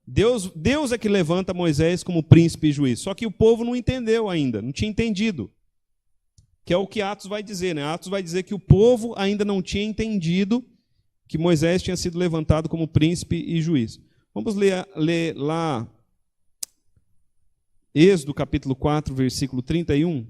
Deus é que levanta Moisés como príncipe e juiz. Só que o povo não entendeu ainda, não tinha entendido. Que é o que Atos vai dizer, né? Atos vai dizer que o povo ainda não tinha entendido que Moisés tinha sido levantado como príncipe e juiz. Vamos ler lá Êxodo capítulo 4, versículo 31.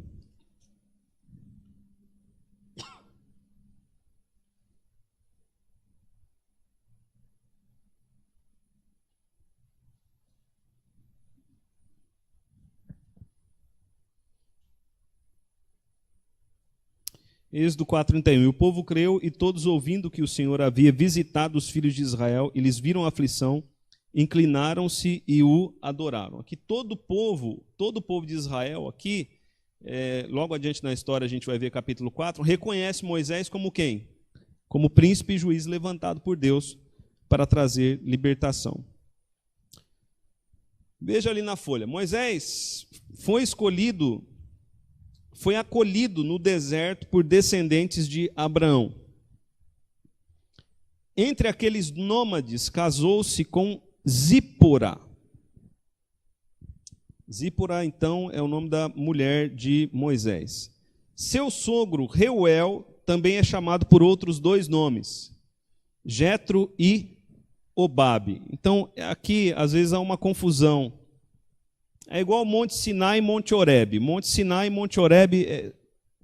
Êxodo 4:31. E o povo creu, e todos, ouvindo que o Senhor havia visitado os filhos de Israel, e lhes viram a aflição, inclinaram-se e o adoraram. Aqui todo o povo de Israel, aqui, logo adiante na história a gente vai ver capítulo 4, reconhece Moisés como quem? Como príncipe e juiz levantado por Deus para trazer libertação. Veja ali na folha, Moisés foi acolhido no deserto por descendentes de Abraão. Entre aqueles nômades, casou-se com Zípora. Zípora, então, é o nome da mulher de Moisés. Seu sogro, Reuel, também é chamado por outros dois nomes, Jetro e Obabe. Então, aqui, às vezes, há uma confusão. É igual Monte Sinai e Monte Horebe. Monte Sinai e Monte Horebe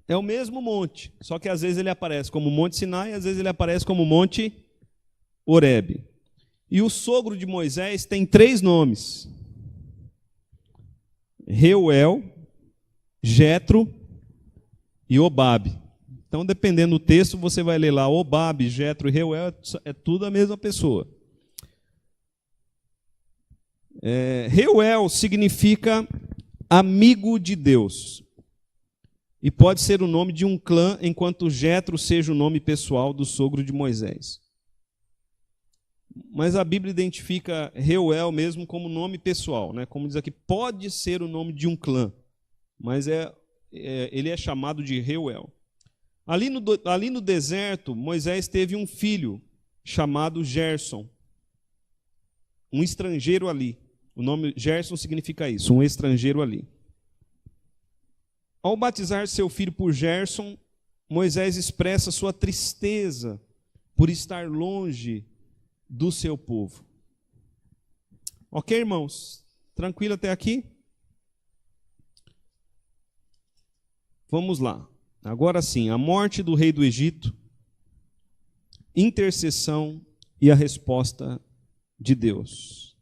é o mesmo monte, só que às vezes ele aparece como Monte Sinai, às vezes ele aparece como Monte Horebe. E o sogro de Moisés tem 3 nomes: Reuel, Jetro e Obabe. Então, dependendo do texto, você vai ler lá Obabe, Jetro e Reuel, é tudo a mesma pessoa. Reuel significa amigo de Deus. E pode ser o nome de um clã, enquanto Jetro seja o nome pessoal do sogro de Moisés. Mas a Bíblia identifica Reuel mesmo como nome pessoal, né? Como diz aqui, pode ser o nome de um clã, mas ele é chamado de Reuel. Ali no deserto, Moisés teve um filho chamado Gerson, um estrangeiro ali. O nome Gerson significa isso, um estrangeiro ali. Ao batizar seu filho por Gerson, Moisés expressa sua tristeza por estar longe do seu povo. Ok, irmãos? Tranquilo até aqui? Vamos lá. Agora sim, a morte do rei do Egito, intercessão e a resposta de Deus.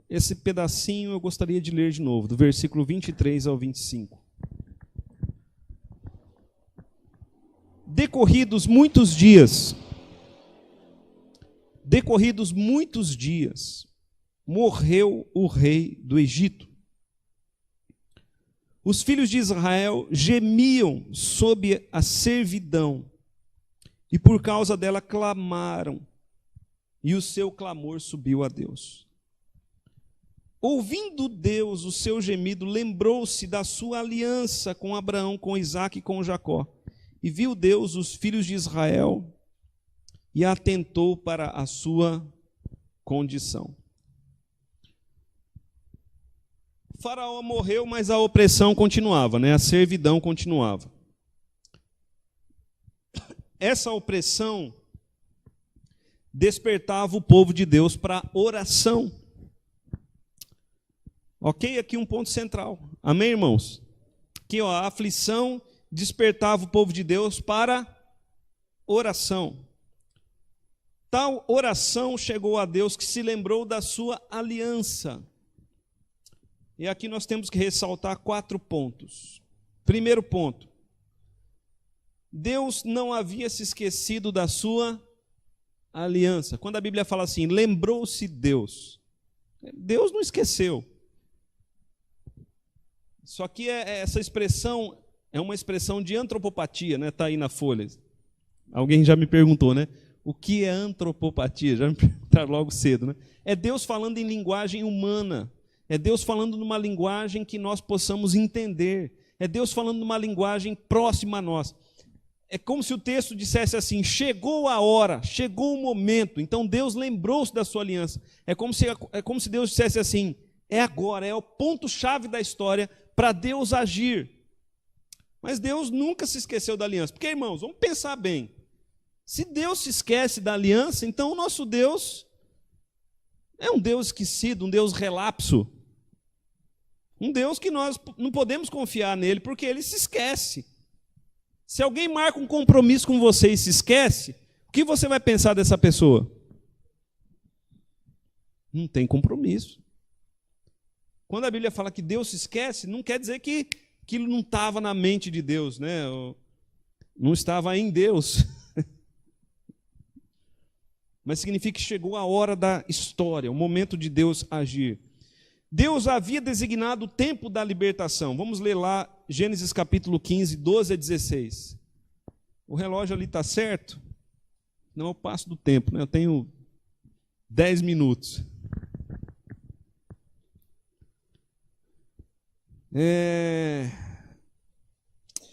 Esse pedacinho eu gostaria de ler de novo, do versículo 23 ao 25. Decorridos muitos dias, morreu o rei do Egito. Os filhos de Israel gemiam sob a servidão, e por causa dela clamaram, e o seu clamor subiu a Deus. Ouvindo Deus o seu gemido, lembrou-se da sua aliança com Abraão, com Isaque e com Jacó. E viu Deus os filhos de Israel e atentou para a sua condição. O faraó morreu, mas a opressão continuava, né? A servidão continuava. essa opressão despertava o povo de Deus para oração. Ok? Aqui um ponto central. Amém, irmãos? Aqui, ó, a aflição despertava o povo de Deus para oração. Tal oração chegou a Deus que se lembrou da sua aliança. E aqui nós temos que ressaltar 4 pontos. Primeiro ponto. Deus não havia se esquecido da sua aliança. Quando a Bíblia fala assim, lembrou-se Deus. Deus não esqueceu. Só que essa expressão é uma expressão de antropopatia, né? Está aí na folha. Alguém já me perguntou, né? O que é antropopatia? Já me perguntaram logo cedo, né? É Deus falando em linguagem humana. É Deus falando numa linguagem que nós possamos entender. É Deus falando numa linguagem próxima a nós. É como se o texto dissesse assim, chegou a hora, chegou o momento. Então Deus lembrou-se da sua aliança. É como se Deus dissesse assim, é agora, é o ponto-chave da história para Deus agir. Mas Deus nunca se esqueceu da aliança. Porque, irmãos, vamos pensar bem. Se Deus se esquece da aliança, então o nosso Deus é um Deus esquecido, um Deus relapso. Um Deus que nós não podemos confiar nele, porque ele se esquece. Se alguém marca um compromisso com você e se esquece, o que você vai pensar dessa pessoa? Não tem compromisso. Quando a Bíblia fala que Deus se esquece, não quer dizer que aquilo não estava na mente de Deus, né? Não estava em Deus. Mas significa que chegou a hora da história, o momento de Deus agir. Deus havia designado o tempo da libertação. Vamos ler lá Gênesis capítulo 15, 12 a 16. O relógio ali está certo? Não é o passo do tempo, né? Eu tenho 10 minutos.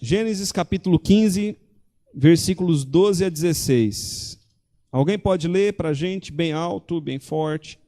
Gênesis capítulo 15, versículos 12 a 16. Alguém pode ler para a gente bem alto, bem forte?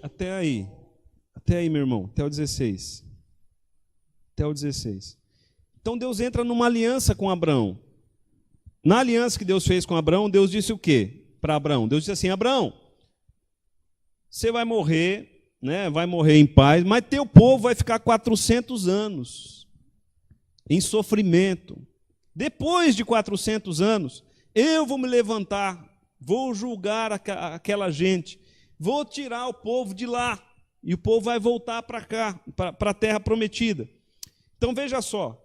Até aí, meu irmão, até o 16. Até o 16. Então Deus entra numa aliança com Abraão. Na aliança que Deus fez com Abraão, Deus disse o quê para Abraão? Deus disse assim, Abraão, você vai morrer, né? Vai morrer em paz, mas teu povo vai ficar 400 anos em sofrimento. Depois de 400 anos, eu vou me levantar, vou julgar aquela gente, vou tirar o povo de lá, e o povo vai voltar para cá, para a terra prometida. Então veja só,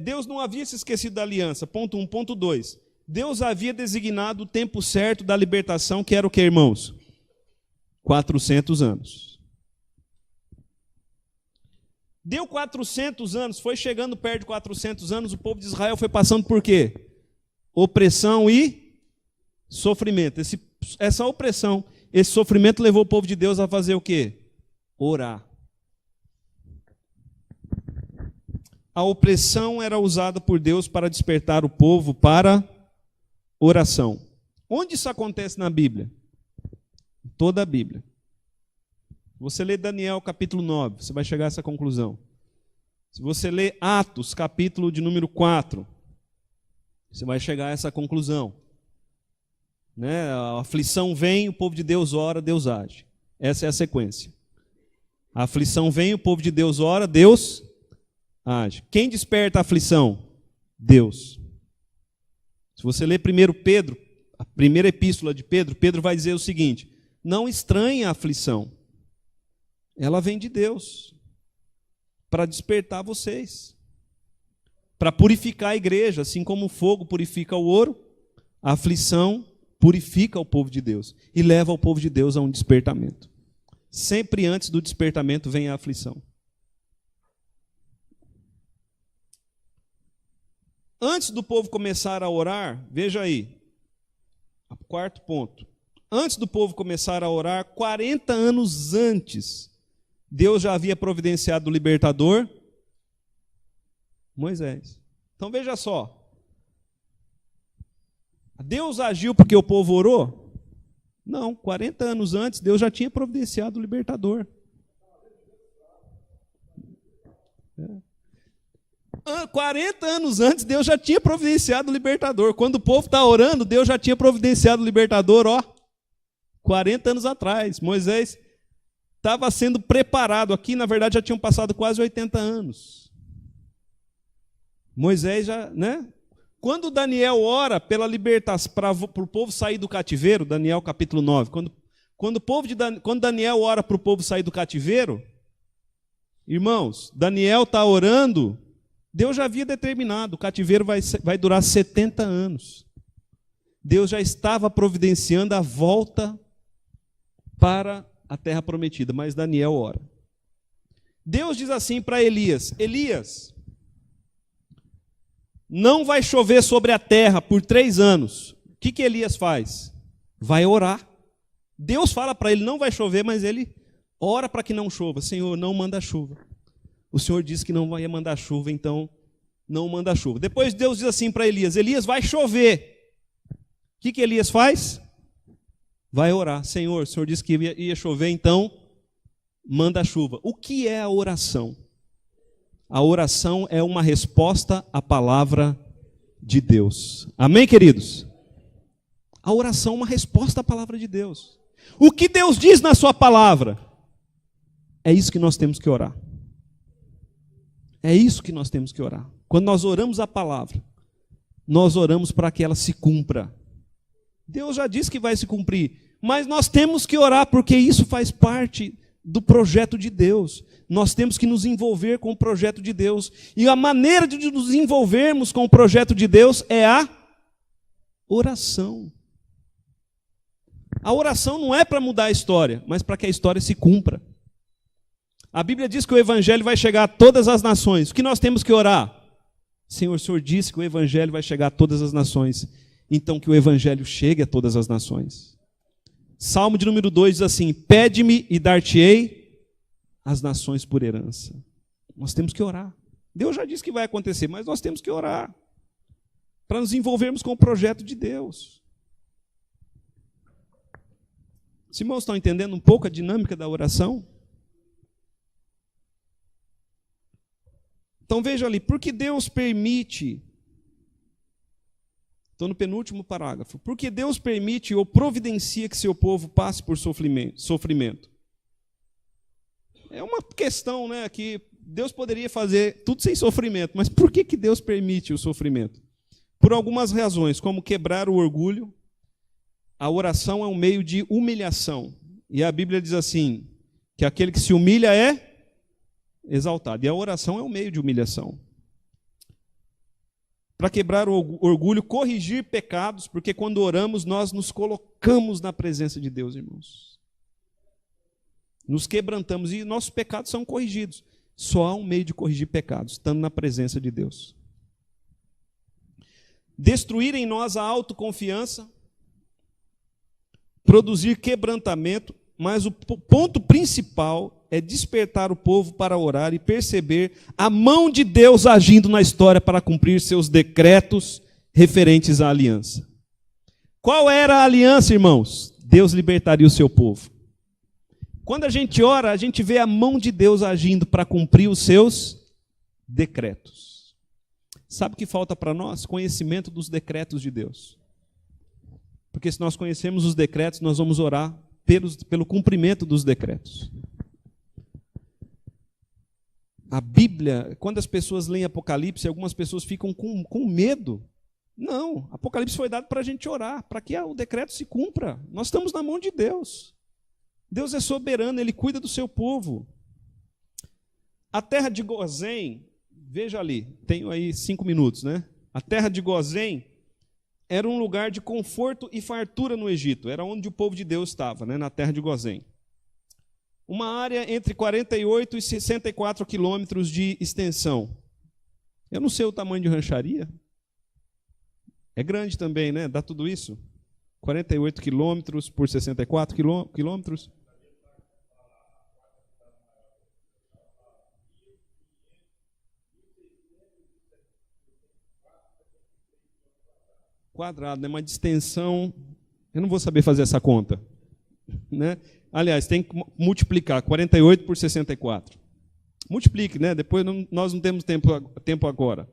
Deus não havia se esquecido da aliança, ponto 1, ponto 2. Deus havia designado o tempo certo da libertação, que era o que, irmãos? 400 anos. Deu 400 anos, foi chegando perto de 400 anos, o povo de Israel foi passando por quê? Opressão e sofrimento. Essa opressão, esse sofrimento levou o povo de Deus a fazer o quê? Orar. A opressão era usada por Deus para despertar o povo para oração. Onde isso acontece na Bíblia? Em toda a Bíblia. Você lê Daniel capítulo 9, você vai chegar a essa conclusão. Se você lê Atos capítulo de número 4, você vai chegar a essa conclusão. Né? A aflição vem, o povo de Deus ora, Deus age. Essa é a sequência. A aflição vem, o povo de Deus ora, Deus age. Quem desperta a aflição? Deus. Se você ler 1 Pedro, a primeira epístola de Pedro, Pedro vai dizer o seguinte: não estranhe a aflição. Ela vem de Deus para despertar vocês, para purificar a igreja, assim como o fogo purifica o ouro, a aflição purifica o povo de Deus e leva o povo de Deus a um despertamento. Sempre antes do despertamento vem a aflição. Antes do povo começar a orar, veja aí, quarto ponto. Antes do povo começar a orar, 40 anos antes, Deus já havia providenciado o libertador, Moisés. Então veja só. Deus agiu porque o povo orou? Não, 40 anos antes, Deus já tinha providenciado o libertador. 40 anos antes, Deus já tinha providenciado o libertador. Quando o povo está orando, Deus já tinha providenciado o libertador, 40 anos atrás. Moisés estava sendo preparado. Aqui, na verdade, já tinham passado quase 80 anos. Moisés já, né? Quando Daniel ora pela libertação, para o povo sair do cativeiro, Daniel capítulo 9, quando Daniel ora para o povo sair do cativeiro, irmãos, Daniel está orando, Deus já havia determinado, o cativeiro vai durar 70 anos. Deus já estava providenciando a volta para a terra prometida, mas Daniel ora. Deus diz assim para Elias: Elias, não vai chover sobre a terra por 3 anos. O que Elias faz? Vai orar. Deus fala para ele, não vai chover, mas ele ora para que não chova. Senhor, não manda chuva. O Senhor disse que não vai mandar chuva, então não manda chuva. Depois Deus diz assim para Elias: Elias, vai chover. O que Elias faz? Vai orar. Senhor, o Senhor disse que ia chover, então manda chuva. O que é a oração? A oração é uma resposta à palavra de Deus. Amém, queridos? A oração é uma resposta à palavra de Deus. O que Deus diz na sua palavra? É isso que nós temos que orar. É isso que nós temos que orar. Quando nós oramos a palavra, nós oramos para que ela se cumpra. Deus já disse que vai se cumprir, mas nós temos que orar porque isso faz parte do projeto de Deus. Nós temos que nos envolver com o projeto de Deus. E a maneira de nos envolvermos com o projeto de Deus é a oração. A oração não é para mudar a história, mas para que a história se cumpra. A Bíblia diz que o Evangelho vai chegar a todas as nações. O que nós temos que orar? Senhor, o Senhor disse que o Evangelho vai chegar a todas as nações. Então que o Evangelho chegue a todas as nações. Salmo de número 2 diz assim: pede-me e dar-te-ei as nações por herança. Nós temos que orar. Deus já disse que vai acontecer, mas nós temos que orar para nos envolvermos com o projeto de Deus. Os irmãos estão entendendo um pouco a dinâmica da oração? Então veja ali, por que Deus permite, estou no penúltimo parágrafo, por que Deus permite ou providencia que seu povo passe por sofrimento? É uma questão, né, que Deus poderia fazer tudo sem sofrimento, mas por que Deus permite o sofrimento? Por algumas razões, como quebrar o orgulho. A oração é um meio de humilhação. E a Bíblia diz assim, que aquele que se humilha é exaltado. E a oração é um meio de humilhação. Para quebrar o orgulho, corrigir pecados, porque quando oramos, nós nos colocamos na presença de Deus, irmãos. Nos quebrantamos e nossos pecados são corrigidos. Só há um meio de corrigir pecados, estando na presença de Deus. Destruir em nós a autoconfiança, produzir quebrantamento, mas o ponto principal é despertar o povo para orar e perceber a mão de Deus agindo na história para cumprir seus decretos referentes à aliança. Qual era a aliança, irmãos? Deus libertaria o seu povo. Quando a gente ora, a gente vê a mão de Deus agindo para cumprir os seus decretos. Sabe o que falta para nós? Conhecimento dos decretos de Deus. Porque se nós conhecemos os decretos, nós vamos orar pelo cumprimento dos decretos. A Bíblia, quando as pessoas leem Apocalipse, algumas pessoas ficam com medo. Não, Apocalipse foi dado para a gente orar, para que o decreto se cumpra. Nós estamos na mão de Deus. Deus é soberano, Ele cuida do seu povo. A terra de Gozém, veja ali, tenho aí 5 minutos, né? A terra de Gozém era um lugar de conforto e fartura no Egito. Era onde o povo de Deus estava, né? Na terra de Gozém. Uma área entre 48 e 64 quilômetros de extensão. Eu não sei o tamanho de rancharia. É grande também, né? Dá tudo isso? 48 quilômetros por 64 quilômetros. Quadrado, né? Uma extensão. Eu não vou saber fazer essa conta, né? Aliás, tem que multiplicar 48 por 64. Multiplique, né? Depois nós não temos tempo agora.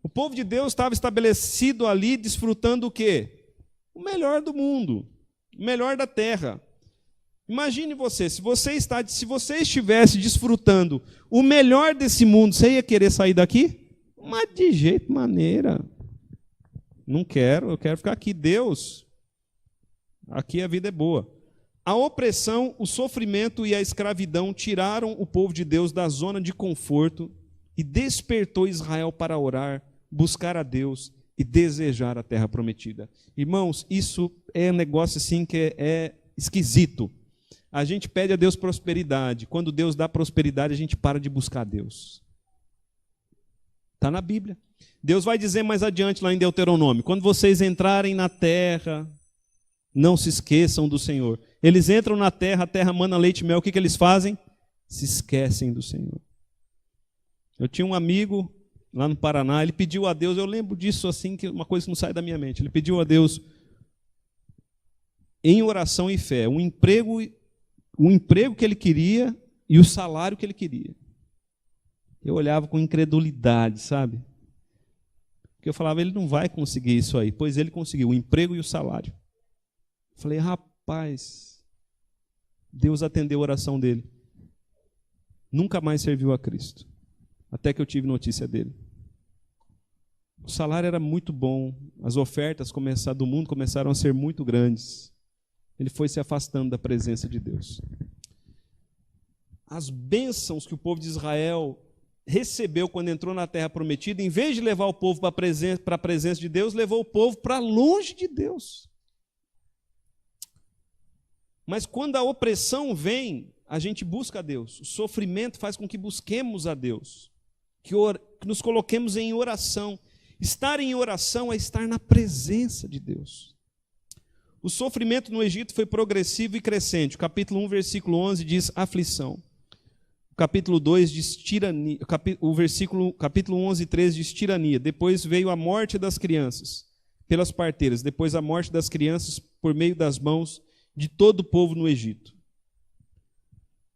O povo de Deus estava estabelecido ali, desfrutando o quê? O melhor do mundo, o melhor da terra. Imagine você, se você estivesse desfrutando o melhor desse mundo, você ia querer sair daqui? Mas de jeito maneira. Não quero, eu quero ficar aqui. Deus, aqui a vida é boa. A opressão, o sofrimento e a escravidão tiraram o povo de Deus da zona de conforto e despertou Israel para orar, buscar a Deus e desejar a terra prometida. Irmãos, isso é um negócio assim que é esquisito. A gente pede a Deus prosperidade. Quando Deus dá prosperidade, a gente para de buscar a Deus. Está na Bíblia. Deus vai dizer mais adiante lá em Deuteronômio, quando vocês entrarem na terra, não se esqueçam do Senhor. Eles entram na terra, a terra mana leite e mel, o que eles fazem? Se esquecem do Senhor. Eu tinha um amigo lá no Paraná, ele pediu a Deus, eu lembro disso assim, que uma coisa que não sai da minha mente, ele pediu a Deus, em oração e fé, o emprego que ele queria e o salário que ele queria. Eu olhava com incredulidade, sabe? Porque eu falava, ele não vai conseguir isso aí, pois ele conseguiu o emprego e o salário. Eu falei, rapaz, Deus atendeu a oração dele. Nunca mais serviu a Cristo. Até que eu tive notícia dele. O salário era muito bom, as ofertas do mundo começaram a ser muito grandes. Ele foi se afastando da presença de Deus. As bênçãos que o povo de Israel recebeu quando entrou na terra prometida, em vez de levar o povo para a presença de Deus, levou o povo para longe de Deus. Mas quando a opressão vem, a gente busca a Deus. O sofrimento faz com que busquemos a Deus, que nos coloquemos em oração. Estar em oração é estar na presença de Deus. O sofrimento no Egito foi progressivo e crescente. O capítulo 1, versículo 11 diz aflição. O capítulo 2 diz tirania. Capítulo 11, 13 diz tirania. Depois veio a morte das crianças pelas parteiras. Depois a morte das crianças por meio das mãos de todo o povo no Egito.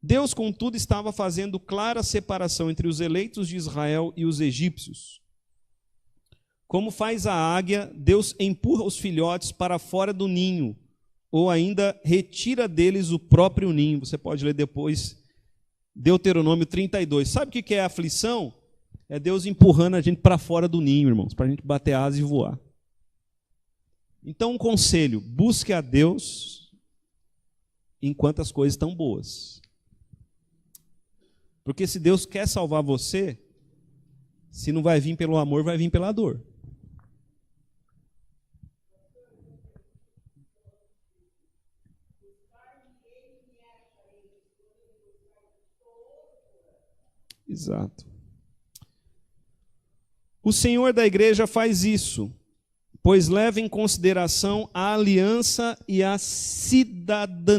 Deus, contudo, estava fazendo clara separação entre os eleitos de Israel e os egípcios. Como faz a águia, Deus empurra os filhotes para fora do ninho, ou ainda retira deles o próprio ninho. Você pode ler depois Deuteronômio 32. Sabe o que é a aflição? É Deus empurrando a gente para fora do ninho, irmãos, para a gente bater asas e voar. Então, um conselho, busque a Deus enquanto as coisas estão boas. Porque se Deus quer salvar você, se não vai vir pelo amor, vai vir pela dor. Exato. O Senhor da igreja faz isso, pois leva em consideração a aliança e a cidadania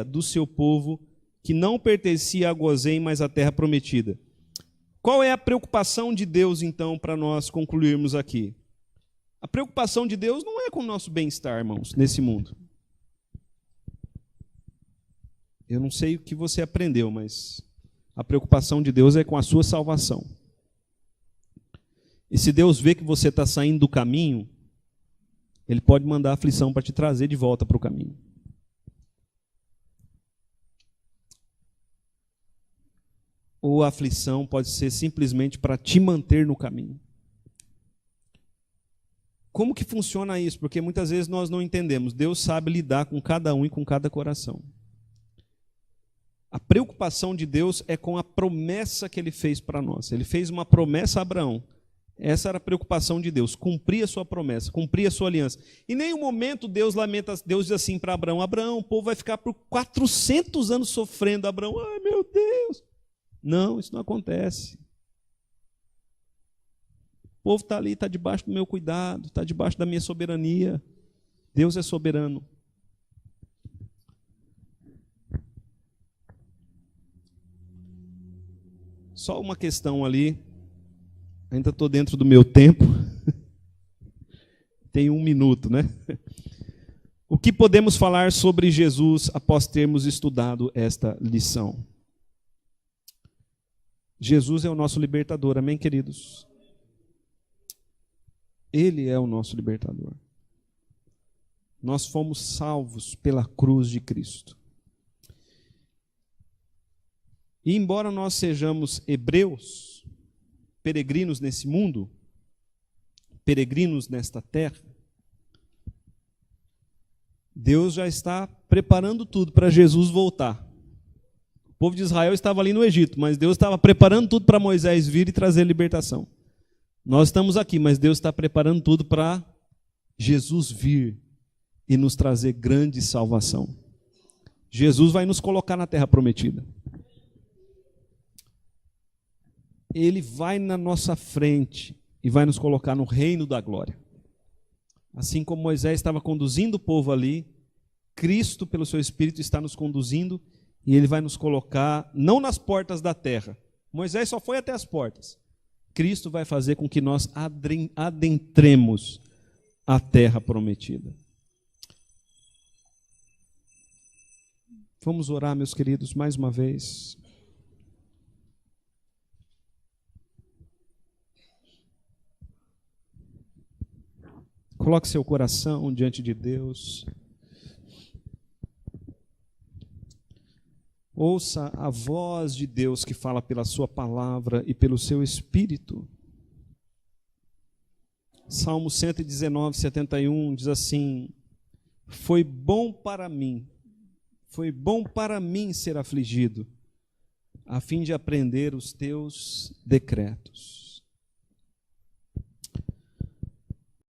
do seu povo, que não pertencia a Gozém, mas à terra prometida. Qual é a preocupação de Deus, então, para nós concluirmos aqui? A preocupação de Deus não é com o nosso bem-estar, irmãos, nesse mundo. Eu não sei o que você aprendeu, mas a preocupação de Deus é com a sua salvação. E se Deus vê que você está saindo do caminho, Ele pode mandar aflição para te trazer de volta para o caminho. ou a aflição pode ser simplesmente para te manter no caminho. Como que funciona isso? Porque muitas vezes nós não entendemos. Deus sabe lidar com cada um e com cada coração. A preocupação de Deus é com a promessa que Ele fez para nós. Ele fez uma promessa a Abraão. Essa era a preocupação de Deus, cumprir a sua promessa, cumprir a sua aliança. Em nenhum momento Deus diz assim para Abraão: Abraão, o povo vai ficar por 400 anos sofrendo. Abraão, ai meu Deus. Não, isso não acontece. O povo está ali, está debaixo do meu cuidado, está debaixo da minha soberania. Deus é soberano. Só uma questão ali, ainda estou dentro do meu tempo. Tem 1 minuto, né? O que podemos falar sobre Jesus após termos estudado esta lição? Jesus é o nosso libertador, amém, queridos? Ele é o nosso libertador. Nós fomos salvos pela cruz de Cristo. E embora nós sejamos hebreus, peregrinos nesse mundo, peregrinos nesta terra, Deus já está preparando tudo para Jesus voltar. O povo de Israel estava ali no Egito, mas Deus estava preparando tudo para Moisés vir e trazer libertação. Nós estamos aqui, mas Deus está preparando tudo para Jesus vir e nos trazer grande salvação. Jesus vai nos colocar na terra prometida. Ele vai na nossa frente e vai nos colocar no reino da glória. Assim como Moisés estava conduzindo o povo ali, Cristo, pelo seu Espírito, está nos conduzindo e Ele vai nos colocar, não nas portas da terra. Moisés só foi até as portas. Cristo vai fazer com que nós adentremos a terra prometida. Vamos orar, meus queridos, mais uma vez. Coloque seu coração diante de Deus. Ouça a voz de Deus que fala pela sua palavra e pelo seu Espírito. Salmo 119, 71 diz assim: foi bom para mim ser afligido, a fim de aprender os teus decretos.